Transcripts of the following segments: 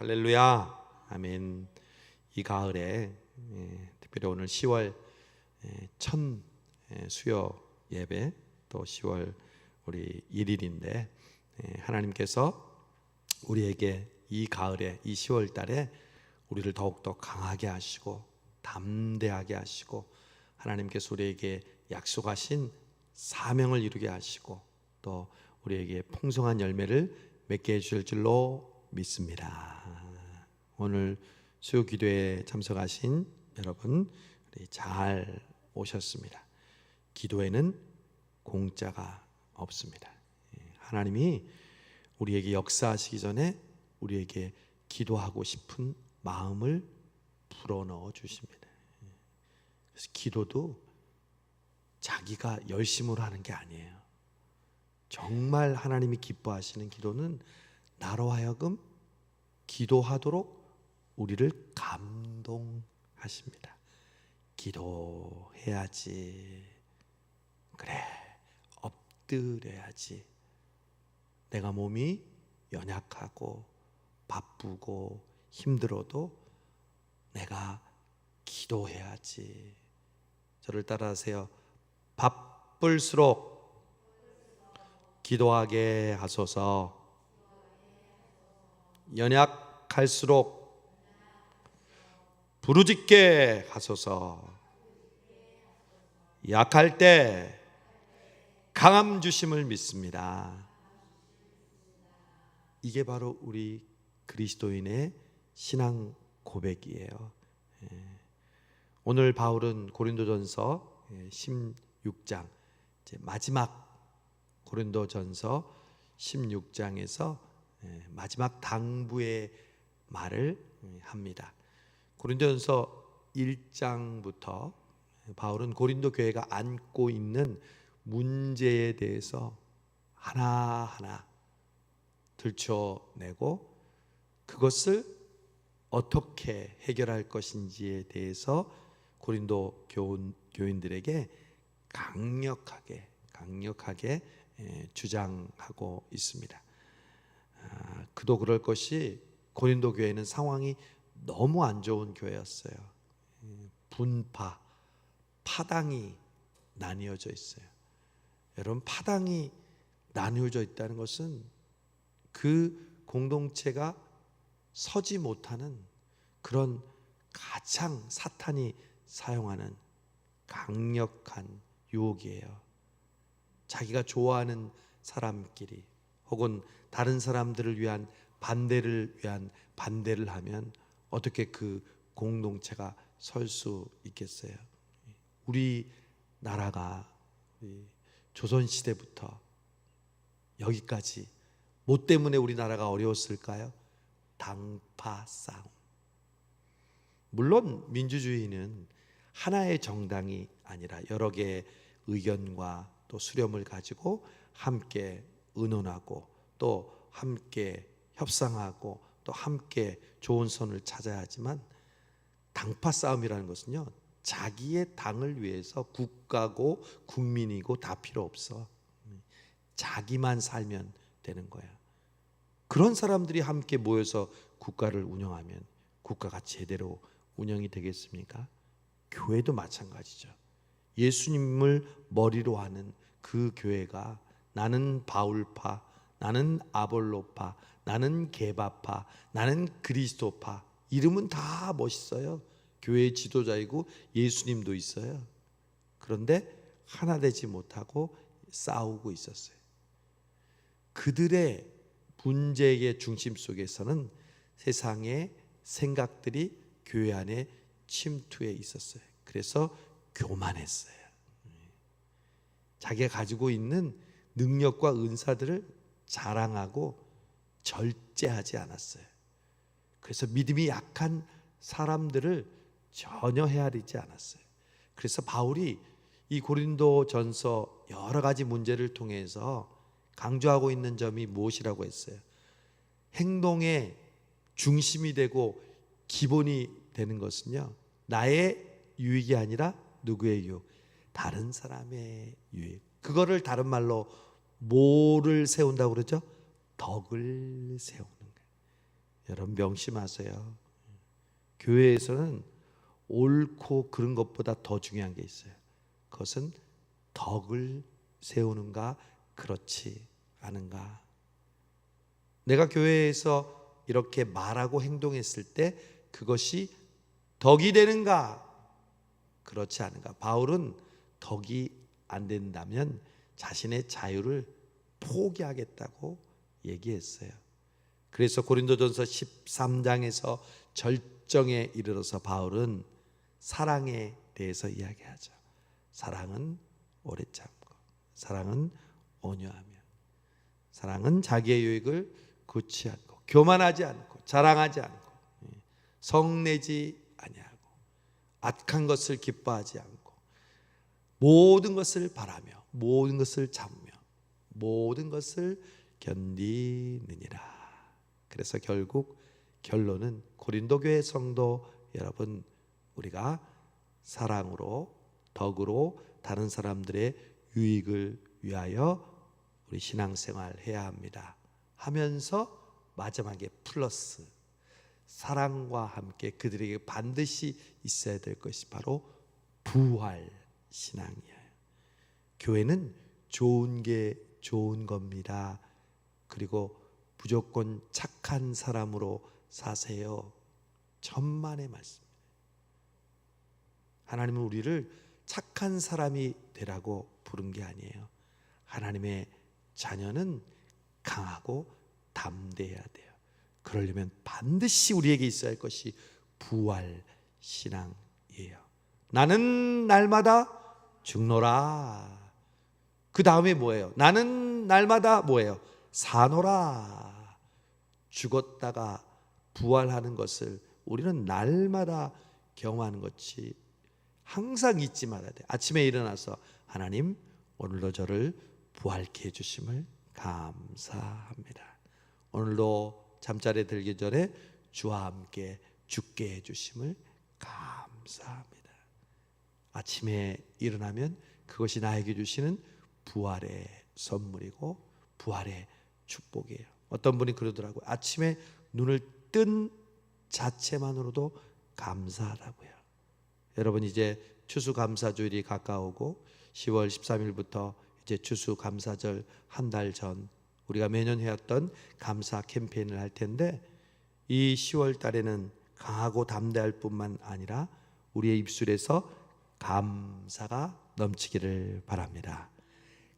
할렐루야. 아멘. 이 가을에 특별히 오늘 10월 첫 수요 예배, 또 10월 우리 1일인데 하나님께서 우리에게 이 가을에, 이 10월 달에 우리를 더욱더 강하게 하시고 담대하게 하시고, 하나님께서 우리에게 약속하신 사명을 이루게 하시고, 또 우리에게 풍성한 열매를 맺게 해줄 줄로 믿습니다. 오늘 수요 기도에 참석하신 여러분, 우리 잘 오셨습니다. 기도에는 공짜가 없습니다. 하나님이 우리에게 역사하시기 전에 우리에게 기도하고 싶은 마음을 불어넣어 주십니다. 그래서 기도도 자기가 열심으로 하는 게 아니에요. 정말 하나님이 기뻐하시는 기도는 나로 하여금 기도하도록 우리를 감동하십니다. 기도해야지, 그래, 엎드려야지, 내가 몸이 연약하고 바쁘고 힘들어도 내가 기도해야지. 저를 따라하세요. 바쁠수록 기도하게 하소서. 연약할수록 부르짖게 하소서. 약할 때 강함 주심을 믿습니다. 이게 바로 우리 그리스도인의 신앙 고백이에요. 오늘 바울은 고린도전서 16장, 마지막 고린도전서 16장에서 마지막 당부의 말을 합니다. 고린도전서 1장부터 바울은 고린도 교회가 안고 있는 문제에 대해서 하나하나 들춰내고 그것을 어떻게 해결할 것인지에 대해서 고린도 교인들에게 강력하게 주장하고 있습니다. 그도 그럴 것이 고린도 교회는 상황이 너무 안 좋은 교회였어요. 분파, 파당이 나뉘어져 있어요. 여러분, 파당이 나뉘어져 있다는 것은 그 공동체가 서지 못하는 그런 가장 사탄이 사용하는 강력한 유혹이에요. 자기가 좋아하는 사람끼리 혹은 다른 사람들을 위한 반대를 하면 어떻게 그 공동체가 설 수 있겠어요? 우리 나라가 조선시대부터 여기까지 뭐 때문에 우리나라가 어려웠을까요? 당파 싸움. 물론 민주주의는 하나의 정당이 아니라 여러 개의 의견과 또 수렴을 가지고 함께 의논하고 또 함께 협상하고 또 함께 좋은 선을 찾아야 하지만, 당파 싸움이라는 것은요, 자기의 당을 위해서 국가고 국민이고 다 필요 없어. 자기만 살면 되는 거야. 그런 사람들이 함께 모여서 국가를 운영하면 국가가 제대로 운영이 되겠습니까? 교회도 마찬가지죠. 예수님을 머리로 하는 그 교회가 나는 바울파, 나는 아볼로파, 나는 게바파, 나는 그리스도파, 이름은 다 멋있어요. 교회의 지도자이고 예수님도 있어요. 그런데 하나 되지 못하고 싸우고 있었어요. 그들의 문제의 중심 속에서는 세상의 생각들이 교회 안에 침투해 있었어요. 그래서 교만했어요. 자기가 가지고 있는 능력과 은사들을 자랑하고 절제하지 않았어요. 그래서 믿음이 약한 사람들을 전혀 헤아리지 않았어요. 그래서 바울이 이 고린도전서 여러 가지 문제를 통해서 강조하고 있는 점이 무엇이라고 했어요? 행동의 중심이 되고 기본이 되는 것은요, 나의 유익이 아니라 누구의 유익? 다른 사람의 유익. 그거를 다른 말로 뭐를 세운다고 그러죠? 덕을 세우는 거예요. 여러분 명심하세요. 교회에서는 옳고 그런 것보다 더 중요한 게 있어요. 그것은 덕을 세우는가 그렇지 않은가. 내가 교회에서 이렇게 말하고 행동했을 때 그것이 덕이 되는가 그렇지 않은가. 바울은 덕이 안 된다면 자신의 자유를 포기하겠다고 얘기했어요. 그래서 고린도전서 13장에서 절정에 이르러서 바울은 사랑에 대해서 이야기하죠. 사랑은 오래 참고, 사랑은 온유하며, 사랑은 자기의 유익을 굳지 않고, 교만하지 않고, 자랑하지 않고, 성내지 아니하고, 악한 것을 기뻐하지 않고, 모든 것을 바라며, 모든 것을 참으며, 모든 것을 견디느니라. 그래서 결국 결론은 고린도 교회 성도 여러분, 우리가 사랑으로, 덕으로 다른 사람들의 유익을 위하여 우리 신앙생활 해야 합니다. 하면서 마지막에 플러스 사랑과 함께 그들에게 반드시 있어야 될 것이 바로 부활 신앙이에요. 교회는 좋은 게 좋은 겁니다. 그리고 무조건 착한 사람으로 사세요. 천만의 말씀입니다. 하나님은 우리를 착한 사람이 되라고 부른 게 아니에요. 하나님의 자녀는 강하고 담대해야 돼요. 그러려면 반드시 우리에게 있어야 할 것이 부활 신앙이에요. 나는 날마다 죽노라. 그 다음에 뭐예요? 나는 날마다 뭐예요? 사노라. 죽었다가 부활하는 것을 우리는 날마다 경험하는 것이 항상 잊지 말아야 돼. 아침에 일어나서 하나님 오늘도 저를 부활케 해주심을 감사합니다. 오늘도 잠자리에 들기 전에 주와 함께 죽게 해주심을 감사합니다. 아침에 일어나면 그것이 나에게 주시는 부활의 선물이고 부활의 축복이에요. 어떤 분이 그러더라고요. 아침에 눈을 뜬 자체만으로도 감사하다고요. 여러분 이제 추수감사주일이 가까우고 10월 13일부터 이제 추수감사절 한 달 전 우리가 매년 해왔던 감사 캠페인을 할 텐데 이 10월 달에는 강하고 담대할 뿐만 아니라 우리의 입술에서 감사가 넘치기를 바랍니다.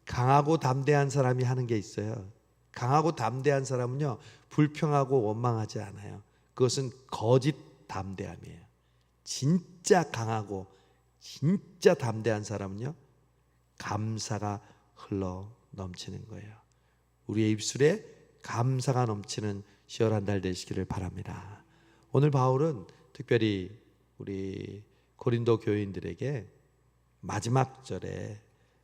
강하고 담대한 사람이 하는 게 있어요. 강하고 담대한 사람은요 불평하고 원망하지 않아요. 그것은 거짓 담대함이에요. 진짜 강하고 진짜 담대한 사람은요 감사가 흘러 넘치는 거예요. 우리의 입술에 감사가 넘치는 10월 한 달 되시기를 바랍니다. 오늘 바울은 특별히 우리 고린도 교인들에게 마지막 절에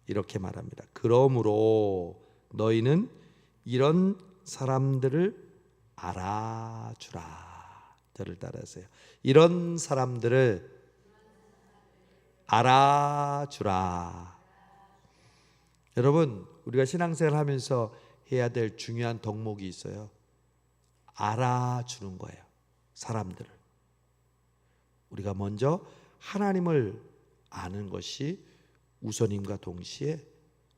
이렇게 말합니다. 그러므로 너희는 이런 사람들을 알아주라. 저를 따라하세요. 이런 사람들을 알아주라. 여러분 우리가 신앙생활 하면서 해야 될 중요한 덕목이 있어요. 알아주는 거예요. 사람들을. 우리가 먼저 하나님을 아는 것이 우선임과 동시에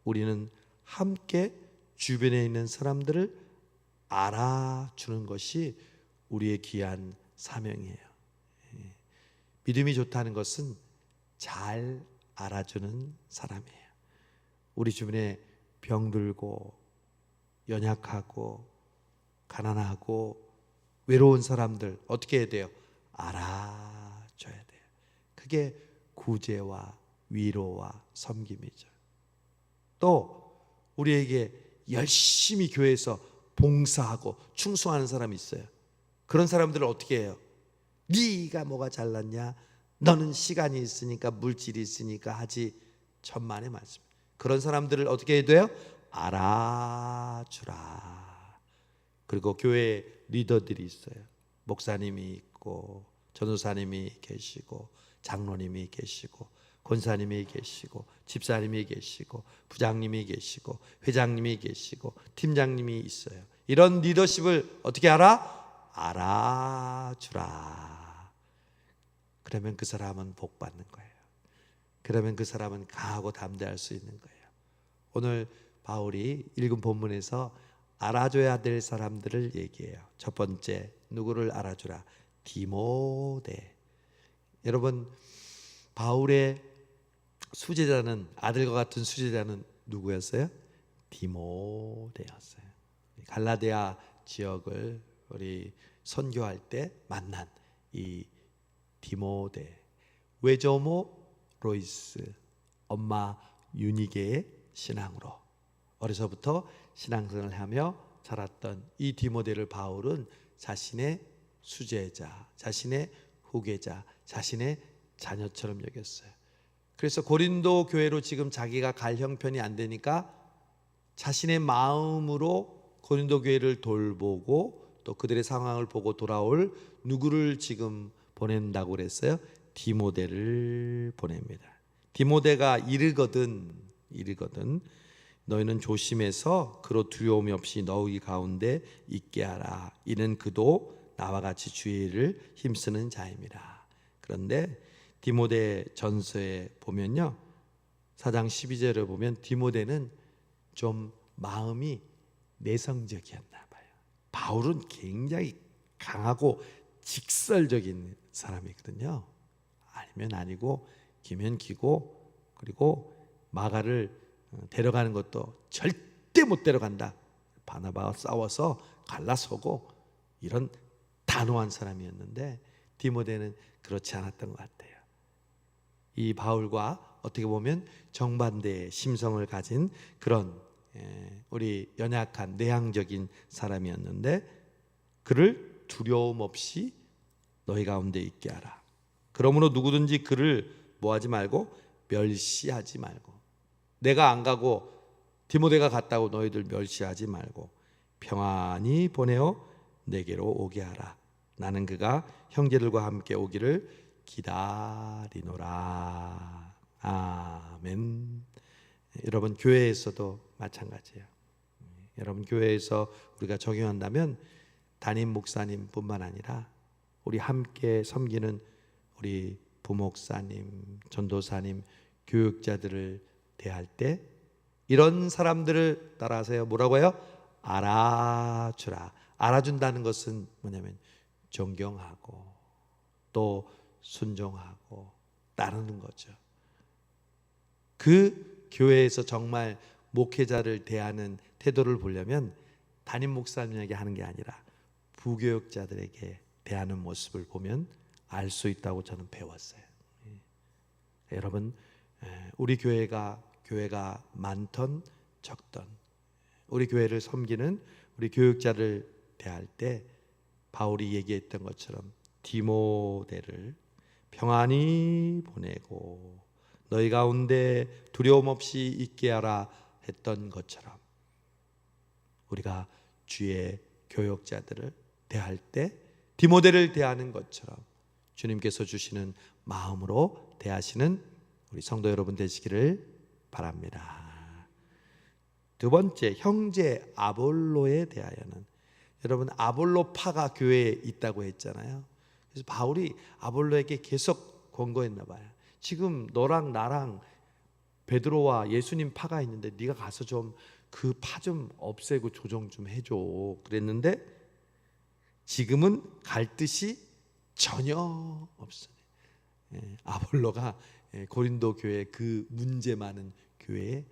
우리는 함께 주변에 있는 사람들을 알아주는 것이 우리의 귀한 사명이에요. 믿음이 좋다는 것은 잘 알아주는 사람이에요. 우리 주변에 병들고 연약하고 가난하고 외로운 사람들 어떻게 해야 돼요? 알아줘야 돼요. 그게 구제와 위로와 섬김이죠. 또 우리에게 열심히 교회에서 봉사하고 충성하는 사람이 있어요. 그런 사람들을 어떻게 해요? 네가 뭐가 잘났냐? 너는 시간이 있으니까 물질이 있으니까 하지. 천만의 말씀. 그런 사람들을 어떻게 해야 돼요? 알아주라. 그리고 교회 리더들이 있어요. 목사님이 있고 전도사님이 계시고 장로님이 계시고 권사님이 계시고 집사님이 계시고 부장님이 계시고 회장님이 계시고 팀장님이 있어요. 이런 리더십을 어떻게 알아? 알아주라. 그러면 그 사람은 복 받는 거예요. 그러면 그 사람은 강하고 담대할 수 있는 거예요. 오늘 바울이 읽은 본문에서 알아줘야 될 사람들을 얘기해요. 첫 번째, 누구를 알아주라? 디모데. 여러분, 바울의 수제자는, 아들과 같은 수제자는 누구였어요? 디모데였어요. 갈라디아 지역을 우리 선교할 때 만난 이 디모데, 외조모 로이스, 엄마 유니게의 신앙으로 어려서부터 신앙생활을 하며 자랐던 이 디모데를 바울은 자신의 수제자, 자신의 후계자, 자신의 자녀처럼 여겼어요. 그래서 고린도 교회로 지금 자기가 갈 형편이 안 되니까 자신의 마음으로 고린도 교회를 돌보고 또 그들의 상황을 보고 돌아올 누구를 지금 보낸다고 그랬어요? 디모데를 보냅니다. 디모데가 이르거든 너희는 조심해서 그로 두려움이 없이 너희 가운데 있게 하라. 이는 그도 나와 같이 주의 일을 힘쓰는 자입니다. 그런데 디모데 전서에 보면요, 4장 12절을 보면 디모데는 좀 마음이 내성적이었나 봐요. 바울은 굉장히 강하고 직설적인 사람이거든요. 아니면 아니고, 기면 기고, 그리고 마가를 데려가는 것도 절대 못 데려간다. 바나바와 싸워서 갈라서고 이런 단호한 사람이었는데 디모데는 그렇지 않았던 것 같아요. 이 바울과 어떻게 보면 정반대의 심성을 가진 그런 우리 연약한 내향적인 사람이었는데 그를 두려움 없이 너희 가운데 있게 하라. 그러므로 누구든지 그를 뭐하지 말고 멸시하지 말고, 내가 안 가고 디모데가 갔다고 너희들 멸시하지 말고 평안히 보내어 내게로 오게 하라. 나는 그가 형제들과 함께 오기를 기다리노라. 아멘. 여러분, 교회에서도 마찬가지예요. 여러분, 교회에서 우리가 적용한다면 담임 목사님뿐만 아니라 우리 함께 섬기는 우리 부목사님, 전도사님, 교육자들을 대할 때 이런 사람들을 따라하세요. 뭐라고요? 알아주라. 알아준다는 것은 뭐냐면 존경하고 또 순종하고 따르는 거죠. 그 교회에서 정말 목회자를 대하는 태도를 보려면 담임 목사님에게 하는 게 아니라 부교육자들에게 대하는 모습을 보면 알 수 있다고 저는 배웠어요. 여러분, 우리 교회가 많던 적던 우리 교회를 섬기는 우리 교육자를 대할 때 바울이 얘기했던 것처럼 디모데를 평안히 보내고 너희 가운데 두려움 없이 있게 하라 했던 것처럼 우리가 주의 교육자들을 대할 때 디모데를 대하는 것처럼 주님께서 주시는 마음으로 대하시는 우리 성도 여러분 되시기를 바랍니다. 두 번째, 형제 아볼로에 대하여는, 여러분 아볼로파가 교회에 있다고 했잖아요. 그래서 바울이 아볼로에게 계속 권고했나 봐요. 지금 너랑 나랑 베드로와 예수님 파가 있는데 네가 가서 좀 그 파 좀 없애고 조정 좀 해줘 그랬는데 지금은 갈 뜻이 전혀 없어요. 아볼로가 고린도 교회 그 문제 많은 교회에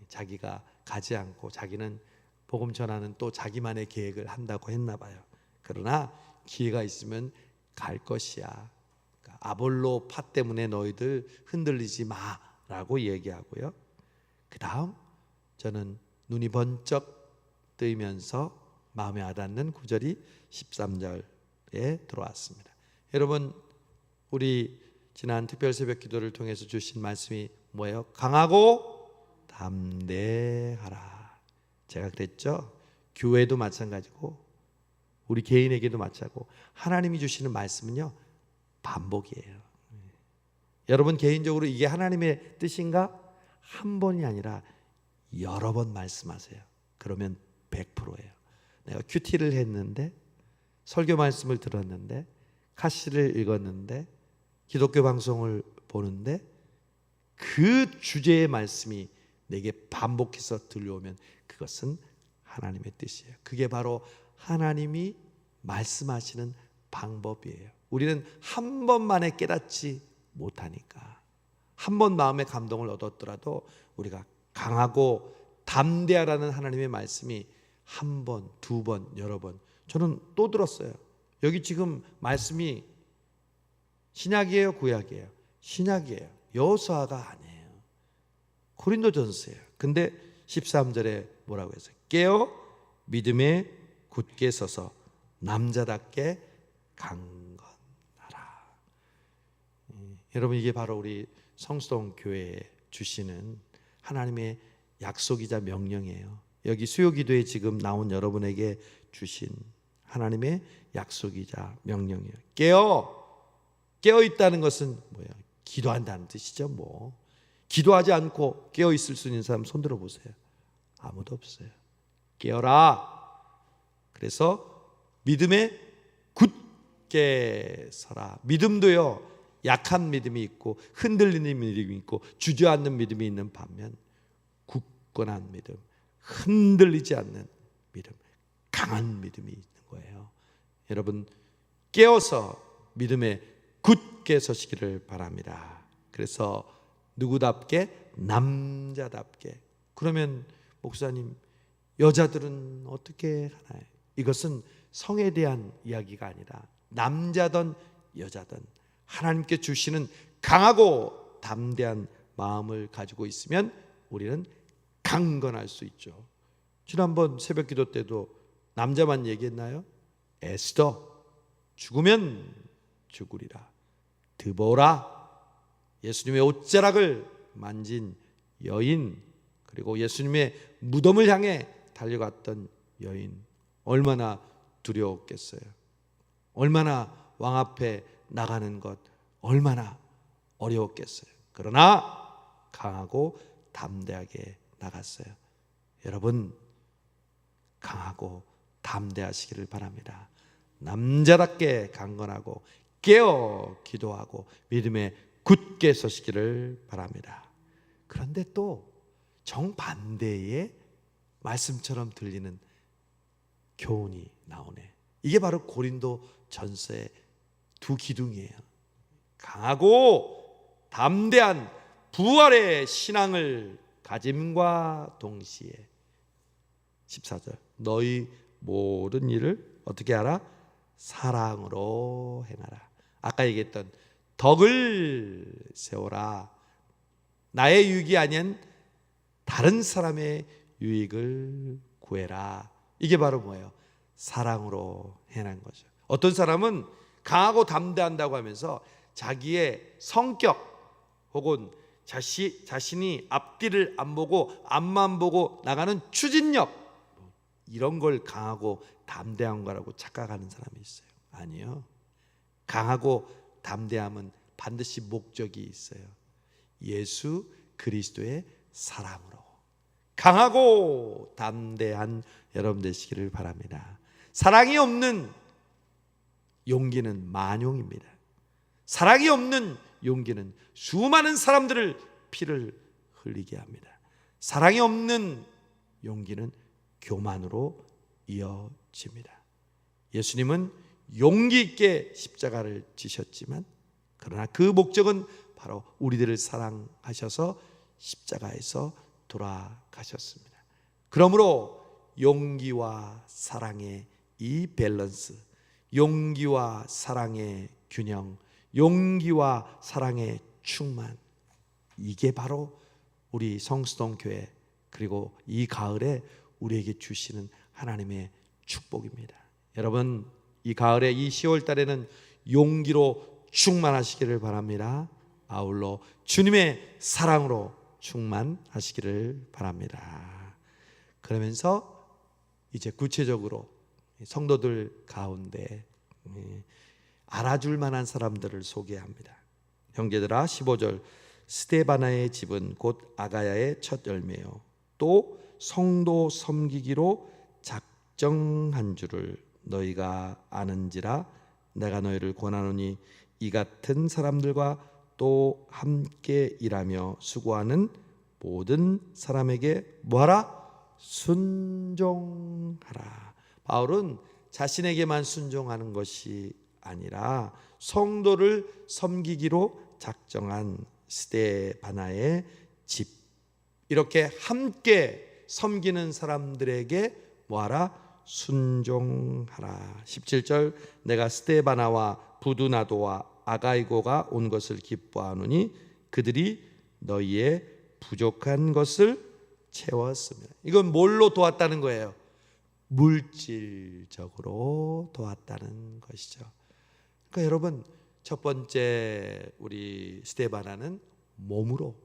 자기가 가지 않고 자기는 복음 전하는 또 자기만의 계획을 한다고 했나 봐요. 그러나 기회가 있으면 갈 것이야. 그러니까 아볼로 파 때문에 너희들 흔들리지 마라고 얘기하고요. 그 다음 저는 눈이 번쩍 뜨이면서 마음에 와닿는 구절이 13절에 들어왔습니다. 여러분, 우리 지난 특별 새벽 기도를 통해서 주신 말씀이 뭐예요? 강하고 담대하라. 제가 그랬죠? 교회도 마찬가지고 우리 개인에게도 마찬가지고 하나님이 주시는 말씀은요 반복이에요. 여러분 개인적으로 이게 하나님의 뜻인가? 한 번이 아니라 여러 번 말씀하세요. 그러면 100%예요. 내가 큐티를 했는데 설교 말씀을 들었는데, 카시를 읽었는데, 기독교 방송을 보는데 그 주제의 말씀이 내게 반복해서 들려오면 그것은 하나님의 뜻이에요. 그게 바로 하나님이 말씀하시는 방법이에요. 우리는 한 번만에 깨닫지 못하니까, 한 번 마음의 감동을 얻었더라도 우리가 강하고 담대하라는 하나님의 말씀이 한 번, 두 번, 여러 번, 저는 또 들었어요. 여기 지금 말씀이 신약이에요, 구약이에요? 신약이에요. 여호수아가 아니에요. 고린도전서예요. 근데 13절에 뭐라고 했어요? 깨어 믿음에 굳게 서서 남자답게 강건하라. 여러분, 이게 바로 우리 성수동 교회에 주시는 하나님의 약속이자 명령이에요. 여기 수요기도에 지금 나온 여러분에게 주신 하나님의 약속이자 명령이에요. 깨어 있다는 것은 뭐예요? 기도한다는 뜻이죠. 뭐 기도하지 않고 깨어 있을 수 있는 사람 손 들어 보세요. 아무도 없어요. 깨어라. 그래서 믿음에 굳게 서라. 믿음도요, 약한 믿음이 있고 흔들리는 믿음이 있고 주저앉는 믿음이 있는 반면, 굳건한 믿음, 흔들리지 않는 믿음, 강한 믿음이 있는 거예요. 여러분, 깨어서 믿음에 굳게 서시기를 바랍니다. 그래서 누구답게? 남자답게. 그러면 목사님, 여자들은 어떻게 하나요? 이것은 성에 대한 이야기가 아니라 남자든 여자든 하나님께 주시는 강하고 담대한 마음을 가지고 있으면 우리는 강건할 수 있죠. 지난번 새벽 기도 때도 남자만 얘기했나요? 에스더, 죽으면 죽으리라. 드보라, 예수님의 옷자락을 만진 여인, 그리고 예수님의 무덤을 향해 달려갔던 여인, 얼마나 두려웠겠어요. 얼마나 왕 앞에 나가는 것 얼마나 어려웠겠어요. 그러나 강하고 담대하게 나갔어요. 여러분, 강하고 담대하시기를 바랍니다. 남자답게 강건하고 깨어 기도하고 믿음에 굳게 서시기를 바랍니다. 그런데 또 정반대의 말씀처럼 들리는 교훈이 나오네. 이게 바로 고린도 전서의 두 기둥이에요. 강하고 담대한 부활의 신앙을 가짐과 동시에 14절, 너희 모든 일을 어떻게 하라? 사랑으로 행하라. 아까 얘기했던 덕을 세워라. 나의 유익이 아닌 다른 사람의 유익을 구해라. 이게 바로 뭐예요? 사랑으로 행하는 거죠. 어떤 사람은 강하고 담대한다고 하면서 자기의 성격 혹은 자신이 앞뒤를 안 보고 앞만 보고 나가는 추진력, 이런 걸 강하고 담대한 거라고 착각하는 사람이 있어요. 아니요. 강하고 담대함은 반드시 목적이 있어요. 예수 그리스도의 사랑으로 강하고 담대한 여러분 되시기를 바랍니다. 사랑이 없는 용기는 만용입니다. 사랑이 없는 용기는 수많은 사람들을 피를 흘리게 합니다. 사랑이 없는 용기는 교만으로 이어집니다. 예수님은 용기 있게 십자가를 지셨지만, 그러나 그 목적은 바로 우리들을 사랑하셔서 십자가에서 돌아가셨습니다. 그러므로 용기와 사랑의 이 밸런스, 용기와 사랑의 균형, 용기와 사랑의 충만, 이게 바로 우리 성수동 교회 그리고 이 가을에 우리에게 주시는 하나님의 축복입니다. 여러분, 이 가을에 이 10월 달에는 용기로 충만하시기를 바랍니다. 아울러 주님의 사랑으로 충만하시기를 바랍니다. 그러면서 이제 구체적으로 성도들 가운데 알아줄 만한 사람들을 소개합니다. 형제들아, 15절, 스데바나의 집은 곧 아가야의 첫 열매요 또 성도 섬기기로 작정한 줄을 너희가 아는지라 내가 너희를 권하노니 이 같은 사람들과 또 함께 일하며 수고하는 모든 사람에게 뭐하라? 순종하라. 바울은 자신에게만 순종하는 것이 아니라 성도를 섬기기로 작정한 스데바나의 집, 이렇게 함께 섬기는 사람들에게 뭐하라? 순종하라. 17절 내가 스데바나와 부두나도와 아가이고가 온 것을 기뻐하노니 그들이 너희의 부족한 것을 채웠습니다. 이건 뭘로 도왔다는 거예요? 물질적으로 도왔다는 것이죠. 그러니까 여러분, 첫 번째 우리 스데바나는 몸으로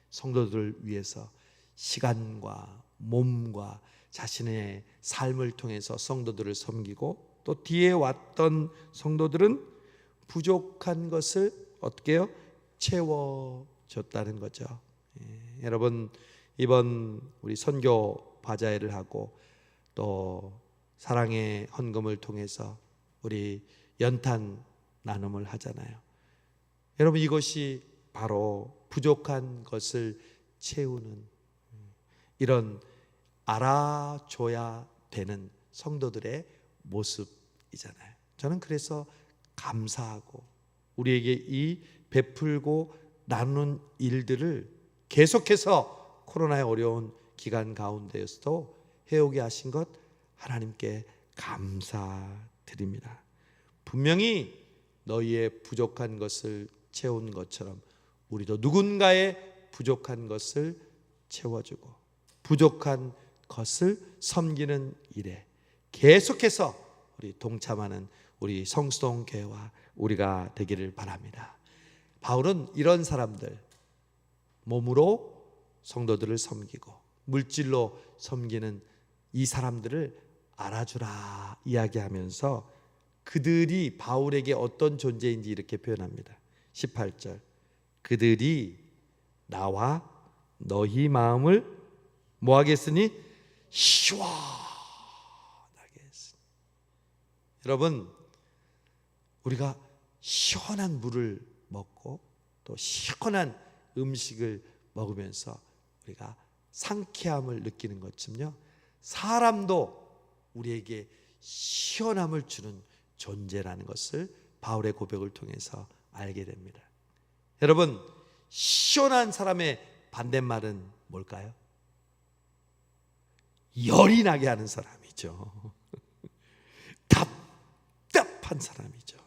성도들을 위해서 시간과 몸과 자신의 삶을 통해서 성도들을 섬기고, 또 뒤에 왔던 성도들은 부족한 것을 어떻게 해요? 채워줬다는 거죠. 여러분, 이번 우리 선교 바자회를 하고 또 사랑의 헌금을 통해서 우리 연탄 나눔을 하잖아요. 여러분, 이것이 바로 부족한 것을 채우는, 이런 알아줘야 되는 성도들의 모습이잖아요. 저는 그래서 감사하고 우리에게 이 베풀고 나누는 일들을 계속해서 코로나의 어려운 기간 가운데에서도 해오게 하신 것 하나님께 감사드립니다. 분명히 너희의 부족한 것을 채운 것처럼 우리도 누군가의 부족한 것을 채워주고 부족한 것을 섬기는 일에 계속해서 우리 동참하는 우리 성수동 교회와 우리가 되기를 바랍니다. 바울은 이런 사람들, 몸으로 성도들을 섬기고 물질로 섬기는 이 사람들을 알아주라 이야기하면서 그들이 바울에게 어떤 존재인지 이렇게 표현합니다. 18절 그들이 나와 너희 마음을 뭐 하겠으니? 시원하게 했으니. 여러분, 우리가 시원한 물을 먹고 또 시원한 음식을 먹으면서 우리가 상쾌함을 느끼는 것쯤요, 사람도 우리에게 시원함을 주는 존재라는 것을 바울의 고백을 통해서 알게 됩니다. 여러분, 시원한 사람의 반대말은 뭘까요? 열이 나게 하는 사람이죠. 답답한 사람이죠.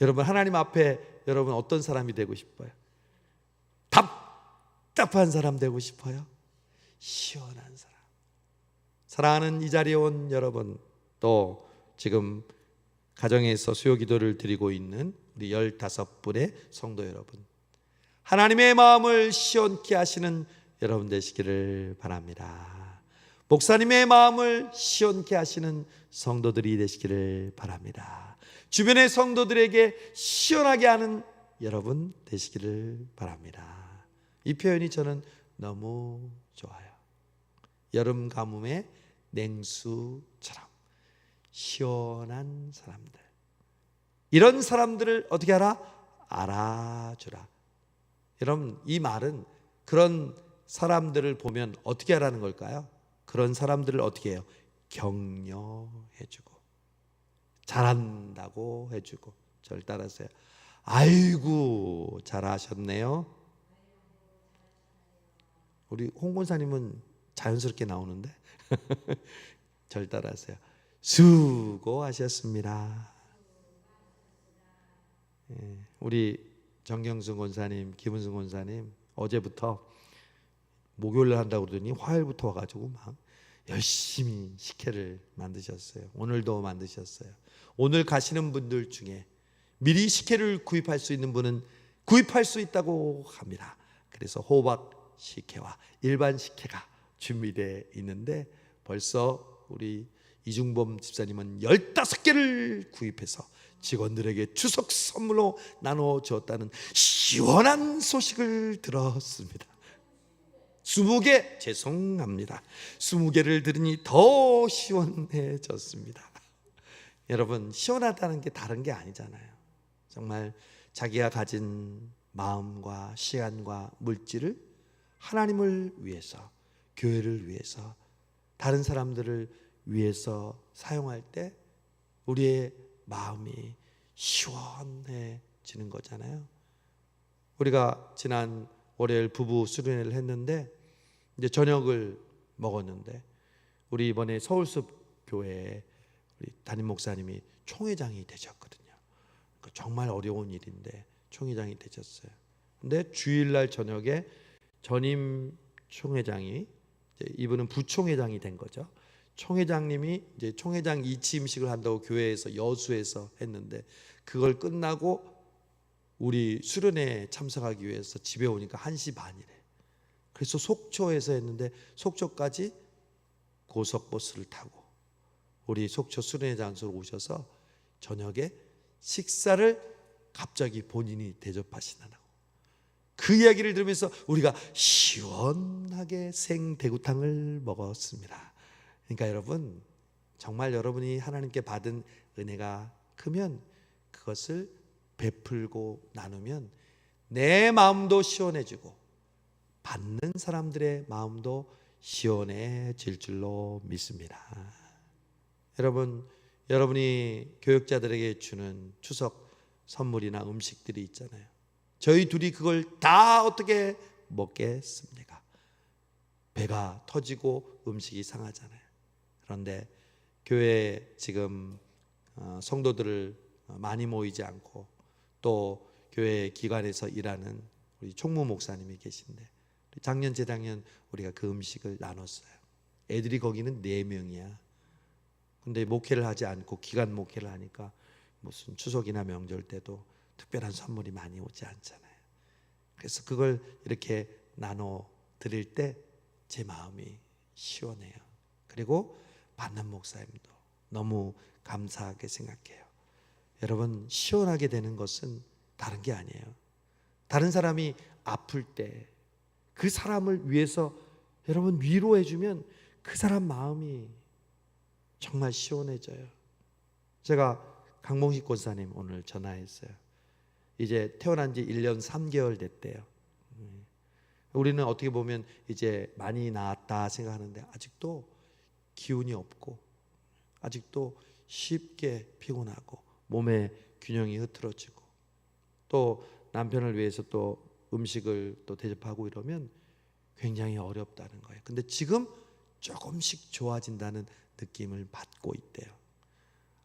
여러분, 하나님 앞에 여러분 어떤 사람이 되고 싶어요? 답답한 사람 되고 싶어요? 시원한 사람. 사랑하는 이 자리에 온 여러분, 또 지금 가정에서 수요 기도를 드리고 있는 우리 15분의 성도 여러분, 하나님의 마음을 시원케 하시는 여러분 되시기를 바랍니다. 목사님의 마음을 시원케 하시는 성도들이 되시기를 바랍니다. 주변의 성도들에게 시원하게 하는 여러분 되시기를 바랍니다. 이 표현이 저는 너무 좋아요. 여름 가뭄의 냉수처럼 시원한 사람들, 이런 사람들을 어떻게 하라? 알아주라. 여러분, 이 말은 그런 사람들을 보면 어떻게 하라는 걸까요? 그런 사람들을 어떻게 해요? 격려해주고 잘한다고 해주고. 저를 따라하세요. 아이고 잘하셨네요. 우리 홍 권사님은 자연스럽게 나오는데 저를 따라하세요. 수고하셨습니다. 우리 정경순 권사님, 김은순 권사님 어제부터 목요일날 한다고 그러더니 화요일부터 와가지고 막 열심히 식혜를 만드셨어요. 오늘도 만드셨어요. 오늘 가시는 분들 중에 미리 식혜를 구입할 수 있는 분은 구입할 수 있다고 합니다. 그래서 호박 식혜와 일반 식혜가 준비되어 있는데 벌써 우리 이중범 집사님은 15개를 구입해서 직원들에게 추석 선물로 나눠주었다는 시원한 소식을 들었습니다. 20개, 죄송합니다. 20개를 들으니 더 시원해졌습니다. 여러분, 시원하다는 게 다른 게 아니잖아요. 정말 자기가 가진 마음과 시간과 물질을 하나님을 위해서, 교회를 위해서, 다른 사람들을 위해서 사용할 때 우리의 마음이 시원해지는 거잖아요. 우리가 지난 월요일 부부 수련회를 했는데 이제 저녁을 먹었는데 우리 이번에 서울숲 교회에 우리 담임 목사님이 총회장이 되셨거든요. 정말 어려운 일인데 총회장이 되셨어요. 근데 주일날 저녁에 전임 총회장이, 이분은 부총회장이 된 거죠. 총회장님이 이제 총회장 이치임식을 한다고 교회에서 여수에서 했는데 그걸 끝나고 우리 수련회에 참석하기 위해서 집에 오니까 1시 반이래. 그래서 속초에서 했는데 속초까지 고속버스를 타고 우리 속초 수련회 장소로 오셔서 저녁에 식사를 갑자기 본인이 대접하시더라고. 그 이야기를 들으면서 우리가 시원하게 생대구탕을 먹었습니다. 그러니까 여러분, 정말 여러분이 하나님께 받은 은혜가 크면 그것을 베풀고 나누면 내 마음도 시원해지고 받는 사람들의 마음도 시원해질 줄로 믿습니다. 여러분, 여러분이 교육자들에게 주는 추석 선물이나 음식들이 있잖아요. 저희 둘이 그걸 다 어떻게 먹겠습니까? 배가 터지고 음식이 상하잖아요. 그런데 교회에 지금 성도들을 많이 모이지 않고 또 교회 기관에서 일하는 우리 총무 목사님이 계신데 작년 재작년 우리가 그 음식을 나눴어요. 애들이 거기는 4명이야. 근데 목회를 하지 않고 기간 목회를 하니까 무슨 추석이나 명절 때도 특별한 선물이 많이 오지 않잖아요. 그래서 그걸 이렇게 나눠 드릴 때 제 마음이 시원해요. 그리고 받는 목사님도 너무 감사하게 생각해요. 여러분, 시원하게 되는 것은 다른 게 아니에요. 다른 사람이 아플 때 그 사람을 위해서 여러분 위로해 주면 그 사람 마음이 정말 시원해져요. 제가 강봉식 권사님 오늘 전화했어요. 이제 태어난 지 1년 3개월 됐대요. 우리는 어떻게 보면 이제 많이 나았다 생각하는데 아직도 기운이 없고 아직도 쉽게 피곤하고 몸의 균형이 흐트러지고 또 남편을 위해서 또 음식을 또 대접하고 이러면 굉장히 어렵다는 거예요. 근데 지금 조금씩 좋아진다는 느낌을 받고 있대요.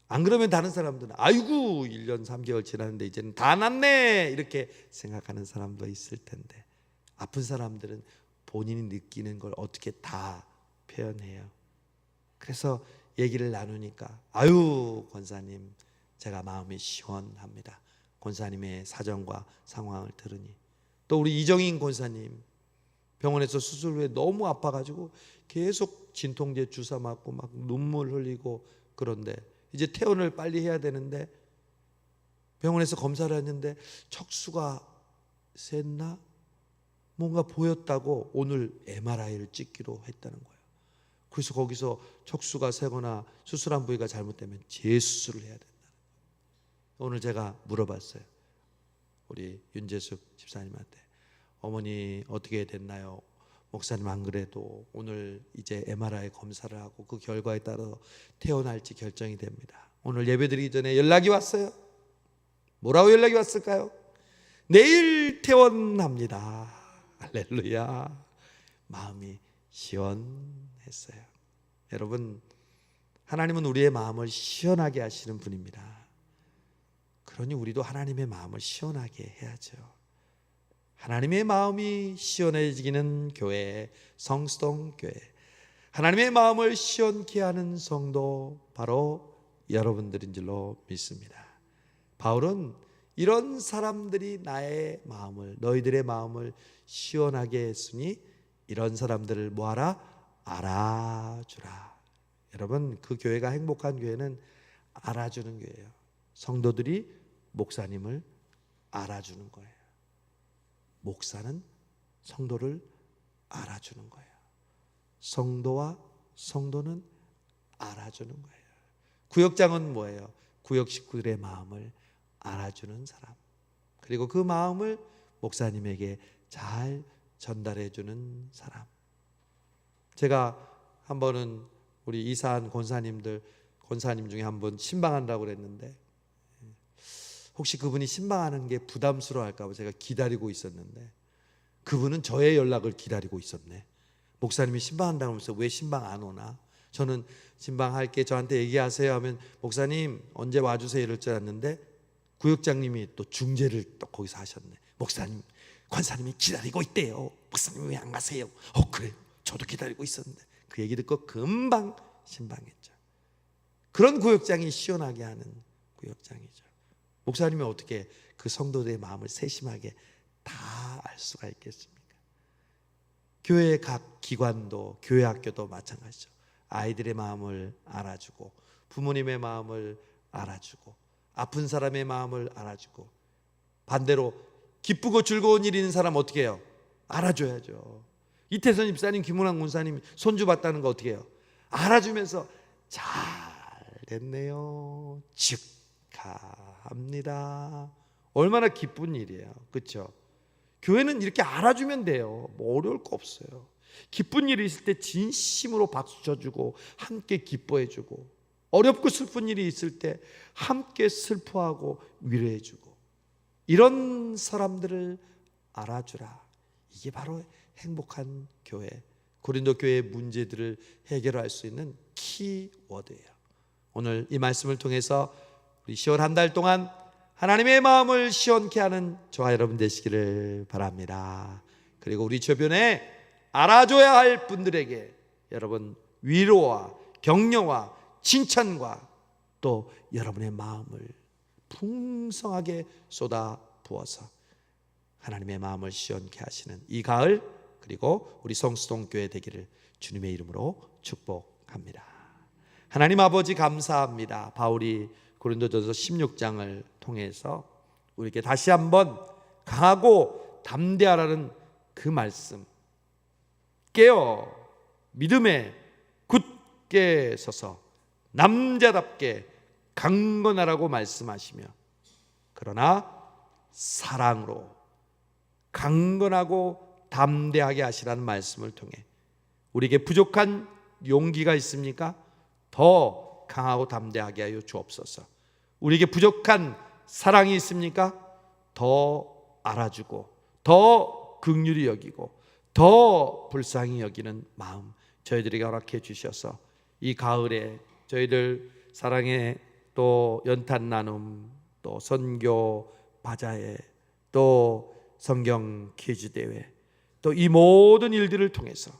안 그러면 다른 사람들은 아이고 1년 3개월 지났는데 이제는 다 낫네 이렇게 생각하는 사람도 있을 텐데 아픈 사람들은 본인이 느끼는 걸 어떻게 다 표현해요. 그래서 얘기를 나누니까 아유 권사님 제가 마음이 시원합니다. 권사님의 사정과 상황을 들으니 또 우리 이정인 권사님 병원에서 수술 후에 너무 아파가지고 계속 진통제 주사 맞고 막 눈물 흘리고 그런데 이제 퇴원을 빨리 해야 되는데 병원에서 검사를 했는데 척수가 샜나 뭔가 보였다고 오늘 MRI를 찍기로 했다는 거예요. 그래서 거기서 척수가 새거나 수술한 부위가 잘못되면 재수술을 해야 된다는 거예요. 오늘 제가 물어봤어요. 우리 윤재숙 집사님한테 어머니 어떻게 됐나요? 목사님 안 그래도 오늘 이제 MRI 검사를 하고 그 결과에 따라 퇴원할지 결정이 됩니다. 오늘 예배드리기 전에 연락이 왔어요. 뭐라고 연락이 왔을까요? 내일 퇴원합니다. 할렐루야. 마음이 시원했어요. 여러분, 하나님은 우리의 마음을 시원하게 하시는 분입니다. 그러니 우리도 하나님의 마음을 시원하게 해야죠. 하나님의 마음이 시원해지기는 교회, 성수동 교회. 하나님의 마음을 시원케 하는 성도 바로 여러분들인 줄로 믿습니다. 바울은 이런 사람들이 나의 마음을, 너희들의 마음을 시원하게 했으니 이런 사람들을 뭐하라? 알아주라. 여러분, 그 교회가 행복한 교회는 알아주는 교회예요. 성도들이 목사님을 알아주는 거예요. 목사는 성도를 알아주는 거예요. 성도와 성도는 알아주는 거예요. 구역장은 뭐예요? 구역 식구들의 마음을 알아주는 사람, 그리고 그 마음을 목사님에게 잘 전달해주는 사람. 제가 한 번은 우리 이사한 권사님 중에 한 분 신방한다고 그랬는데, 혹시 그분이 신방하는 게 부담스러워할까 봐 제가 기다리고 있었는데, 그분은 저의 연락을 기다리고 있었네. 목사님이 신방한다고 하면서 왜 신방 안 오나? 저는 신방할게, 저한테 얘기하세요 하면 목사님 언제 와주세요 이럴 줄 알았는데, 구역장님이 또 중재를 또 거기서 하셨네. 목사님, 권사님이 기다리고 있대요. 목사님 왜 안 가세요? 그래요, 저도 기다리고 있었는데. 그 얘기 듣고 금방 신방했죠. 그런 구역장이 시원하게 하는 구역장이죠. 목사님이 어떻게 그 성도들의 마음을 세심하게 다 알 수가 있겠습니까? 교회 각 기관도, 교회 학교도 마찬가지죠. 아이들의 마음을 알아주고, 부모님의 마음을 알아주고, 아픈 사람의 마음을 알아주고, 반대로 기쁘고 즐거운 일이 있는 사람 어떻게 해요? 알아줘야죠. 이태선 집사님, 김문환 군사님 손주 봤다는 거 어떻게 해요? 알아주면서 잘 됐네요, 축하합니다. 얼마나 기쁜 일이에요, 그렇죠? 교회는 이렇게 알아주면 돼요. 뭐 어려울 거 없어요. 기쁜 일이 있을 때 진심으로 박수 쳐주고 함께 기뻐해주고, 어렵고 슬픈 일이 있을 때 함께 슬퍼하고 위로해주고, 이런 사람들을 알아주라. 이게 바로 행복한 교회, 고린도 교회의 문제들을 해결할 수 있는 키워드예요. 오늘 이 말씀을 통해서 우리 10월 한 달 동안 하나님의 마음을 시원케 하는 저와 여러분 되시기를 바랍니다. 그리고 우리 주변에 알아줘야 할 분들에게 여러분 위로와 격려와 칭찬과 또 여러분의 마음을 풍성하게 쏟아 부어서 하나님의 마음을 시원케 하시는 이 가을, 그리고 우리 성수동 교회 되기를 주님의 이름으로 축복합니다. 하나님 아버지 감사합니다. 바울이 고린도전서 16장을 통해서 우리에게 다시 한번 강하고 담대하라는 그 말씀, 깨어 믿음에 굳게 서서 남자답게 강건하라고 말씀하시며, 그러나 사랑으로 강건하고 담대하게 하시라는 말씀을 통해 우리에게 부족한 용기가 있습니까? 더 강하고 담대하게 하여 주옵소서. 우리에게 부족한 사랑이 있습니까? 더 알아주고, 더 긍휼히 여기고, 더 불쌍히 여기는 마음 저희들에게 허락해 주셔서 이 가을에 저희들 사랑의 또 연탄 나눔, 또 선교 바자회, 또 성경 퀴즈 대회, 또 이 모든 일들을 통해서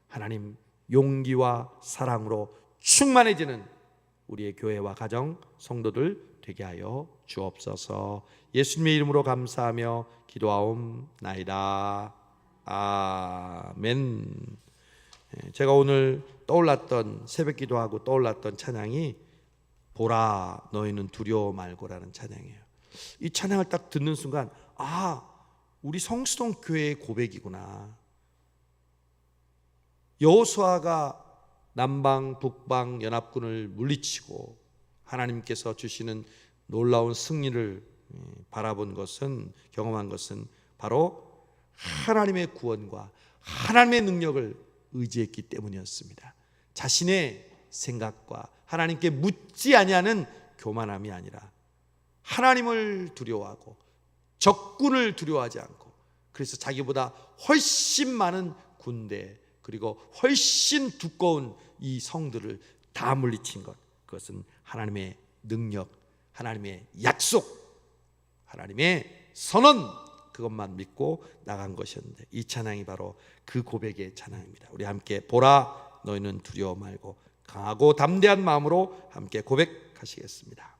하나님 용기와 사랑으로 충만해지는 우리의 교회와 가정 성도들 되게 하여 주옵소서. 예수님의 이름으로 감사하며 기도하옵나이다. 아멘. 제가 오늘 떠올랐던, 새벽 기도하고 떠올랐던 찬양이 보라 너희는 두려워 말고라는 찬양이에요. 이 찬양을 딱 듣는 순간 우리 성수동 교회의 고백이구나. 여호수아가 남방 북방 연합군을 물리치고 하나님께서 주시는 놀라운 승리를 바라본 것은, 경험한 것은 바로 하나님의 구원과 하나님의 능력을 의지했기 때문이었습니다. 자신의 생각과 하나님께 묻지 아니하는 교만함이 아니라 하나님을 두려워하고 적군을 두려워하지 않고, 그래서 자기보다 훨씬 많은 군대, 그리고 훨씬 두꺼운 이 성들을 다 물리친 것, 그것은 하나님의 능력, 하나님의 약속, 하나님의 선언, 그것만 믿고 나간 것이었는데, 이 찬양이 바로 그 고백의 찬양입니다. 우리 함께 보라 너희는 두려워 말고 강하고 담대한 마음으로 함께 고백하시겠습니다.